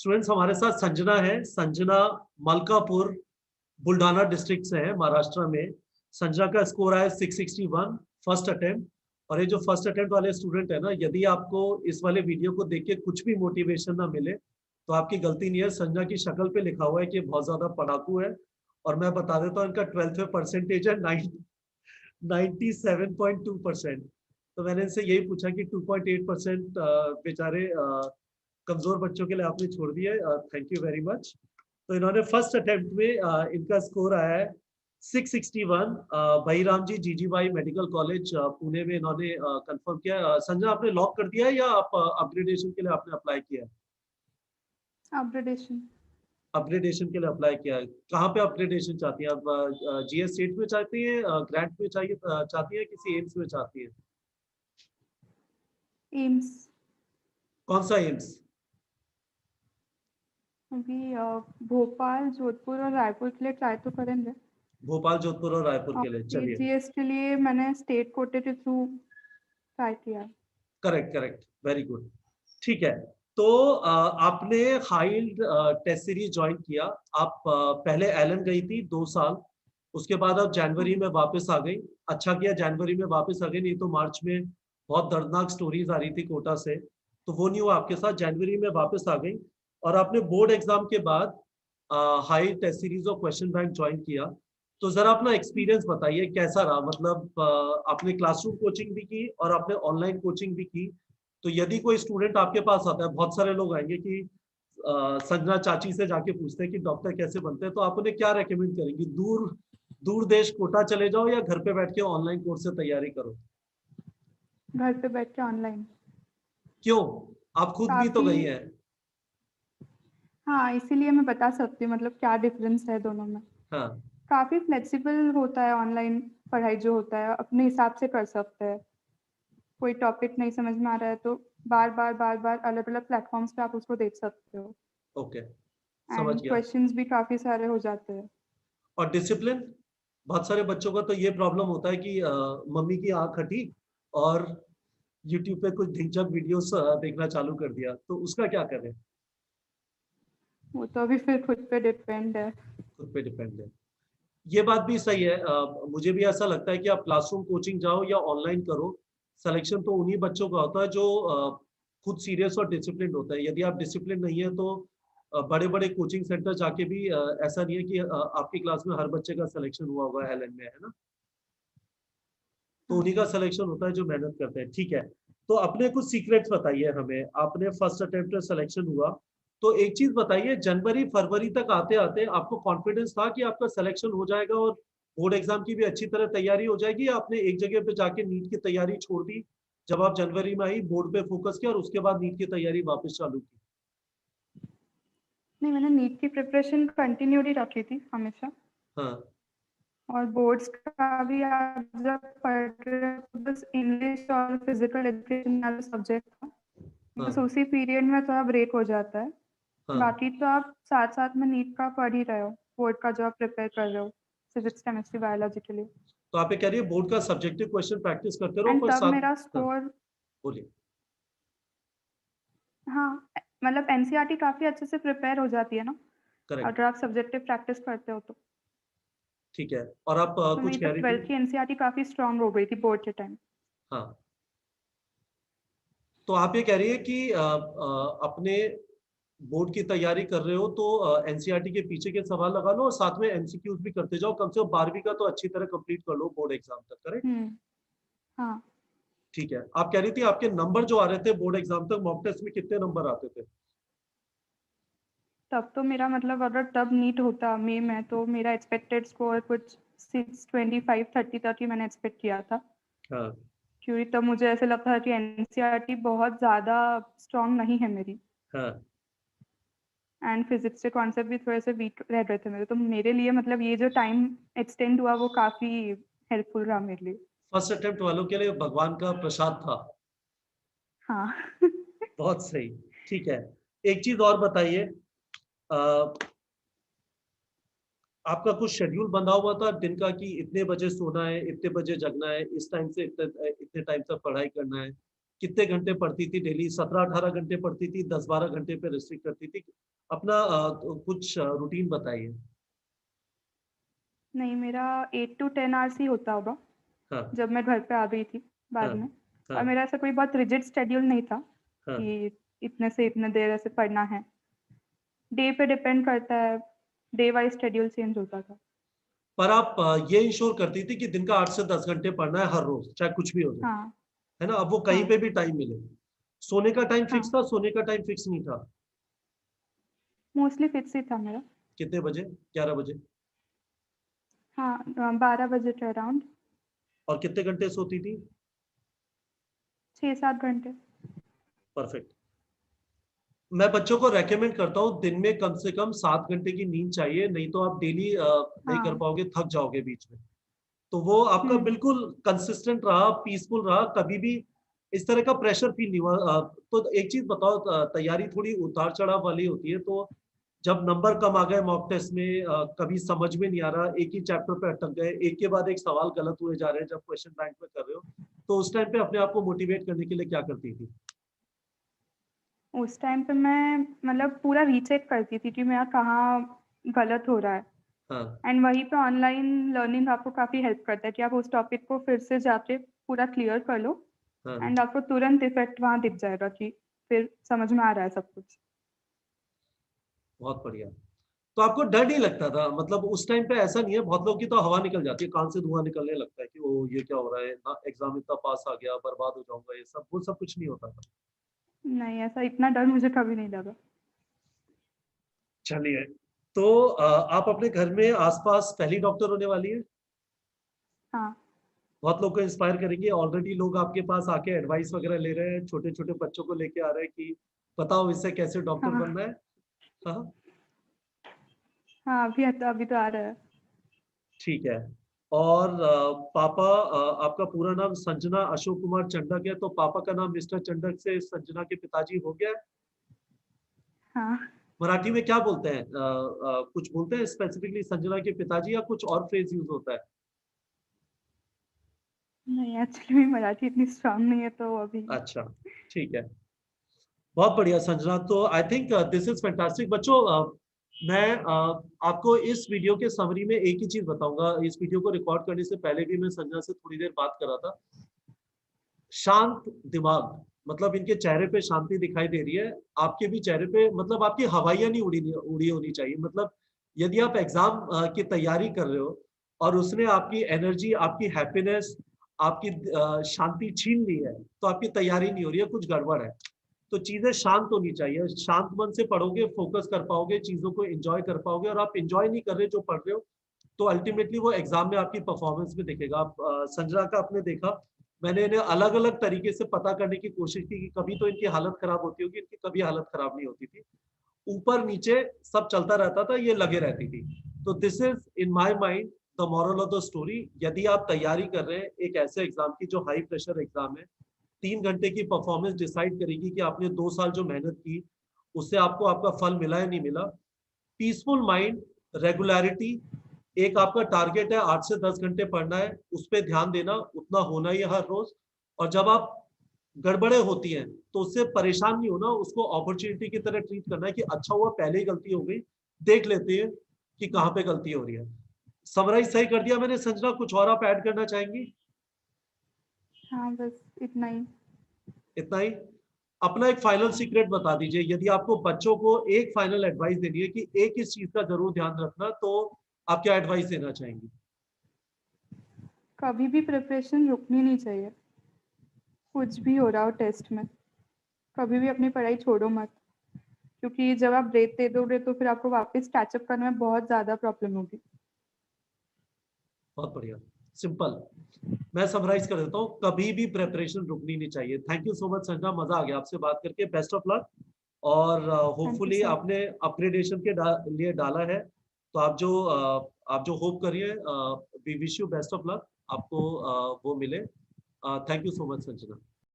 Students हमारे साथ संजना है। संजना मलकापुर बुल्ढाना डिस्ट्रिक्ट से है, महाराष्ट्र में। संजना का स्कोर आया 661 फर्स्ट अटेम्प्ट। और ये जो फर्स्ट अटेम्प्ट वाले स्टूडेंट है ना, यदि आपको इस वाले वीडियो को देख के कुछ भी मोटिवेशन ना मिले तो आपकी गलती नहीं है। संजना की शक्ल पे लिखा हुआ है कि बहुत ज्यादा पढ़ाकू है। और मैं बता देता हूँ इनका 12th में परसेंटेज है 97.2%। तो मैंने इनसे यही पूछा कि 2.8% बेचारे कमजोर बच्चों के लिए आपने छोड़ दिया, थैंक यू वेरी मच। तो इन्होंने फर्स्ट अटेम्प्ट में इनका स्कोर आया है 661। बहिराम जी जीजीबाई मेडिकल कॉलेज पुणे में इन्होंने कंफर्म किया। संजय आपने लॉक कर दिया है या आप अपग्रेडेशन के लिए आपने अप्लाई किया है? अपग्रेडेशन। अपग्रेडेशन के लिए अप्लाई किया है। कहाँ पे अपग्रेडेशन चाहती हैं आप? जीएस स्टेट में चाहती हैं, ग्रांट में चाहिए चाहती हैं, किसी एम्स में चाहती हैं? एम्स। कौन सा एम्स? अभी भोपाल, जोधपुर और रायपुर के लिए ट्राई तो करेंगे। भोपाल, जोधपुर और रायपुर और के लिए, चलिए। जीएस के लिए मैंने स्टेट कोटे के थ्रू ट्राई किया। Correct correct, very good. ठीक है। तो आपने हाइल्ड टेस्ट सीरीज ज्वाइन किया। आप पहले एलन गई थी 2 साल, उसके बाद आप जनवरी में वापस आ गई। अच्छा किया जनवरी में वापस आ गई, नहीं तो मार्च में बहुत दर्दनाक स्टोरीज आ रही थी कोटा से। तो वो नहीं हुआ आपके साथ, जनवरी में वापस आ गई। और आपने बोर्ड एग्जाम के बाद हाई टेस्ट सीरीज और क्वेश्चन बैंक ज्वाइन किया। तो जरा अपना एक्सपीरियंस बताइए कैसा रहा। मतलब आपने क्लासरूम कोचिंग भी की और आपने ऑनलाइन कोचिंग भी की। तो यदि कोई स्टूडेंट आपके पास आता है, बहुत सारे लोग आएंगे कि संजना चाची से जाके पूछते हैं कि डॉक्टर कैसे बनते हैं, तो आप उन्हें क्या रेकमेंड करेंगे? दूर दूर देश कोटा चले जाओ या घर पे बैठ के ऑनलाइन कोर्स से तैयारी करो? घर पे बैठ के ऑनलाइन। क्यों? आप खुद भी तो काफ़ी। गई हैं। हाँ, इसीलिए मैं बता सकती हूँ मतलब क्या डिफरेंस है दोनों में। हाँ काफ़ी फ्लेक्सिबल होता है ऑनलाइन पढ़ाई जो होता है, अपने हिसाब से कर सकते हैं। कोई टॉपिक नहीं समझ में आ रहा है तो बार-बार अलग-अलग प्लेटफ़ॉर्म्स पे आप उसको देख सकते हो। ओके, समझ एंड गया। क्वेश्चंस भी काफ़ी सारे हो जाते हैं। और डिसिप्लिन, बहुत सारे बच्चों का तो ये प्रॉब्लम होता है कि मम्मी की आंख हटी और यूट्यूब पे कुछ ढिंचक वीडियोस देखना चालू कर दिया, तो उसका क्या करें? वो तो अभी फिर खुद पे डिपेंड है। खुद पे डिपेंड है। ये बात भी सही है। मुझे भी ऐसा लगता है कि आप क्लासरूम कोचिंग जाओ या ऑनलाइन करो, सिलेक्शन तो उन्हीं बच्चों का होता है जो खुद सीरियस और डिसिप्लिन होता है। यदि आप डिसिप्लिन नहीं है तो बड़े बड़े कोचिंग सेंटर जाके भी ऐसा नहीं है कि आपकी क्लास में हर बच्चे का सिलेक्शन हुआ होगा एलएन में, है ना? तो हाँ। उन्हीं का सिलेक्शन होता है जो मेहनत करते हैं। ठीक है। तो अपने कुछ सीक्रेट्स बताइए हमें। आपने फर्स्ट अटेम्प्ट में सिलेक्शन हुआ, तो एक चीज बताइए, जनवरी फरवरी तक आते आते आपको कॉन्फिडेंस था कि आपका सिलेक्शन हो जाएगा और बोर्ड एग्जाम की भी अच्छी तरह तैयारी हो जाएगी, या आपने एक जगह पे जाके नीट की तैयारी छोड़ दी जब आप जनवरी में आई, बोर्ड पे फोकस किया और उसके बाद नीट की तैयारी वापस चालू की? नहीं, मैंने नीट की प्रिपरेशन कंटिन्यूड ही रखी थी हमेशा। हाँ और बोर्ड्स का भी आप जब पढ़ रहे हो तो बस इंग्लिश और फिजिकल एजुकेशन वाला सब्जेक्ट था, बस हाँ उसी पीरियड में थोड़ा ब्रेक हो जाता है। हाँ। बाकी तो आप साथ साथ में नीट का पढ़ ही रहे हो, बोर्ड का जो आप प्रिपेयर कर रहे हो फिजिक्स केमिस्ट्री बायोलॉजी के लिए। तो आप ये कह रही है बोर्ड का सब्जेक्टिव क्वेश्चन प्रैक्टिस करते रहो एंड पर तब साथ। मेरा हाँ, स्कोर। बोलिए। हाँ, मतलब एनसीईआरटी काफ़ी अच्छे से प्रिपेयर हो जाती है ना, करेक्ट। अगर आप सब्जेक्टिव प्रैक्टिस करते हो तो। ठीक है, और आप तो कुछ मेरी कह तब रही थी? 12th की एनसीईआरटी काफ़ी स्ट्रांग हो गई थी बोर्ड के टाइम। हाँ। तो आप ये कह रही है कि अपने बोर्ड की तैयारी कर रहे हो तो एनसीईआरटी के पीछे के सवाल लगा लो और साथ में एमसीक्यूज भी करते जाओ। कम से कम 12वीं का तो अच्छी तरह कंप्लीट कर लो बोर्ड एग्जाम तक, करेक्ट? हाँ। ठीक है। आप कह रही थी आपके नंबर जो आ रहे थे बोर्ड एग्जाम तक, मॉक टेस्ट में कितने नंबर आते थे? तब तो मेरा मतलब अगर तब नीट होता मई में तो मेरा एक्सपेक्टेड स्कोर कुछ 625-30 तक ही मैंने एक्सपेक्ट किया था। हाँ क्योंकि तब मुझे ऐसे लगता था कि एनसीईआरटी बहुत ज़्यादा स्ट्रांग नहीं है मेरी, हाँ। एंड फिजिक्स के कॉन्सेप्ट भी थोड़े से वीक रह रहे थे मेरे, तो मेरे लिए मतलब ये जो टाइम एक्सटेंड हुआ वो काफ़ी हेल्पफुल रहा मेरे लिए। फर्स्ट अटेम्प्ट वालों के लिए भगवान का प्रसाद था। हाँ। बहुत सही। ठीक है। एक चीज और बताइए, आपका कुछ शेड्यूल बंधा हुआ था दिन का कि इतने बजे सोना है, इतने बजे जगना है, इस टाइम से इतने इतने टाइम तक पढ़ाई करना है? कितने घंटे पढ़ती थी डेली? 17-18 घंटे पढ़ती थी, 10-12 घंटे पे रिस्ट्रिक्ट करती थी? अपना कुछ रूटीन बताइए। नहीं, मेरा 8 टू 10 आवर्स ही होता होगा, हाँ, जब मैं घर पे आ गई थी हाँ, बाद में। और हाँ, मेरा ऐसा कोई बहुत रिजिड शेड्यूल नहीं था हाँ। कि इतने से इतने देर ऐसे पढ़ना है। डे पे डिपेंड करता है, डे वाइज़ शेड्यूल चेंज होता था। पर आप ये इंश्योर करती थी कि दिन का 8 से 10 घंटे पढ़ना है हर रोज़, चाहे कुछ भी हो जाए, हाँ, है ना? अब वो कहीं हाँ, पे भी टाइम मिले। सोने का टाइम फिक्स हाँ, था, सोने का टाइम फिक्स नहीं था? मोस्टली फिक्स ही था मेरा। कितने बजे? 11 बजे? हाँ, 12 बजे के अराउंड और कितने घंटे सोती थी? 6-7 घंटे। परफेक्ट। मैं बच्चों को रेकमेंड करता हूँ दिन में कम से कम 7 घंटे की नींद चाहिए, नहीं तो आप डेली नहीं कर हाँ, पाओगे, थक जाओगे बीच में। तो वो आपका हुँ, बिल्कुल कंसिस्टेंट रहा, पीसफुल रहा, कभी भी इस तरह का प्रेशर फील नहीं हुआ। तो एक चीज़ बताओ, तैयारी थोड़ी उतार-चढ़ाव वाली होती है, तो जब नंबर कम आ गए मॉक टेस्ट में, कभी समझ में नहीं आ रहा, एक ही चैप्टर पे अटक गए, एक के बाद एक सवाल गलत हुए जा रहे हैं जब क्वेश्चन बैंक में कर रहे हो, तो उस टाइम पे अपने आप को मोटिवेट करने के लिए क्या करती थी? उस टाइम पे मैं मतलब पूरा रीचेक करती थी कि मेरा कहाँ गलत हो रहा है। हाँ, एंड वहीं पे ऑनलाइन लर्निंग आपको काफ़ी हेल्प करता है कि आप उस टॉपिक को फिर से जाके पूरा क्लियर कर लो हाँ। एंड आपको तुरंत इफ़ेक्ट वहाँ दिख जाएगा कि फिर समझ में आ रहा है सब कुछ। बहुत बढ़िया। तो आपको डर नहीं लगता था? मतलब उस टाइम पे ऐसा नहीं है, बहुत लोगों की तो हवा निकल जाती है, कान से धुआँ निकलने लगता है कि ओह! ये क्या हो रहा है? ना एग्ज़ाम इतना पास आ गया, बर्बाद हो जाऊँगा, ये सब, वो सब कुछ नहीं होता था। नहीं, ऐसा इतना डर मुझे कभी नहीं लगा। चलिए, तो आप अपने घर में आस-पास पहली डॉक्टर होने वाली हैं? हाँ, बहुत लोग को इंस्पायर करेंगी, ऑलरेडी लोग आपके पास आके एडवाइस वगैरह ले रहे हैं, छोटे-छोटे बच्चों को लेके आ रहे हैं कि बताओ इससे कैसे डॉक्टर हाँ, बनना है? हाँ, हाँ, अभी तो आ रहा है। ठीक है। और पापा, आपका पूरा नाम संजना अशोक कुमार चंडक है, तो पापा का नाम मिस्टर चंडक से संजना के पिताजी हो गया है? हाँ, मराठी में क्या बोलते हैं? कुछ बोलते हैं स्पेसिफिकली संजना के पिताजी, या कुछ और फ्रेज़ यूज़ होता है? नहीं एक्चुअली मेरी मराठी इतनी स्ट्रॉन्ग नहीं है तो अभी अच्छा, ठीक है। बहुत बढ़िया संजना, तो I think this is fantastic. बच्चों, मैं आपको इस वीडियो के समरी में एक ही चीज़ बताऊँगा। इस वीडियो को रिकॉर्ड करने से पहले भी मैं संजना से थोड़ी देर बात कर रहा था। शांत दिमाग, मतलब इनके चेहरे पे शांति दिखाई दे रही है। आपके भी चेहरे पे, मतलब आपकी हवाइयाँ नहीं उड़ी होनी चाहिए। मतलब यदि आप एग्ज़ाम की तैयारी कर रहे हो और उसने आपकी एनर्जी, आपकी हैप्पीनेस, आपकी शांति छीन ली है, तो आपकी तैयारी नहीं हो रही है, कुछ गड़बड़ है। तो चीज़ें शांत होनी चाहिए। शांत मन से पढ़ोगे, फ़ोकस कर पाओगे, चीज़ों को एन्जॉय कर पाओगे, और आप एन्जॉय नहीं कर रहे जो पढ़ रहे हो, तो अल्टीमेटली वो एग्ज़ाम में आपकी परफ़ॉर्मेंस में दिखेगा। आप संजना का आपने देखा, मैंने इन्हें अलग-अलग तरीके से पता करने की कोशिश की कि कभी तो इनकी हालत खराब होती होगी, इनकी कभी हालत खराब नहीं होती थी। ऊपर-नीचे सब चलता रहता था, ये लगे रहती थी। तो this is in my mind the moral of the story. यदि आप तैयारी कर रहे हैं एक ऐसे एग्ज़ाम की जो हाई प्रेशर एग्ज़ाम है, 3 घंटे की परफ़ॉर्मेंस डिसाइड करेगी कि आपने 2 साल जो मेहनत की, उससे आपको आपका फल मिला या नहीं मिला। पीसफुल माइंड, रेगुलैरिटी, एक आपका टारगेट है 8 से 10 घंटे पढ़ना है, उस पे ध्यान देना, उतना होना ही है हर रोज़। और जब आप गड़बड़ें होती हैं, तो उससे परेशान नहीं होना, उसको अपॉर्च्युनिटी की तरह ट्रीट करना है कि अच्छा हुआ पहले ही गलती हो गई, देख लेते हैं कि कहाँ पे गलती हो रही है। समराइज़ सही कर दिया मैंने संजना, कुछ और आप ऐड करना चाहेंगी? हाँ, बस इतना ही। इतना ही? अपना एक फाइनल हाँ, सीक्रेट बता दीजिए, यदि आपको बच्चों को एक फाइनल एडवाइस देनी है कि एक इस चीज़ का ज़रूर ध्यान रखना, तो आप क्या एडवाइस देना चाहेंगी? कभी भी प्रिपरेशन रुकनी नहीं चाहिए, कुछ भी हो रहा हो टेस्ट में, कभी भी अपनी पढ़ाई छोड़ो मत, क्योंकि जब आप ब्रेक दे दोगे तो फिर आपको वापस कैच अप करने में बहुत ज़्यादा प्रॉब्लम होगी। बहुत बढ़िया, सिंपल। मैं समराइज़ कर देता हूँ, कभी भी प्रिपरेशन रुकनी नहीं चाहिए। Thank you so much Sanjana, मज़ा आ गया आपसे बात करके, बेस्ट ऑफ लक। और थैंक यू होपफुली सर। आपने अपग्रेडेशन के लिए डाला है, तो आप जो होप करिए, we wish you best of luck, आपको वो मिले। Thank you so much Sanjana.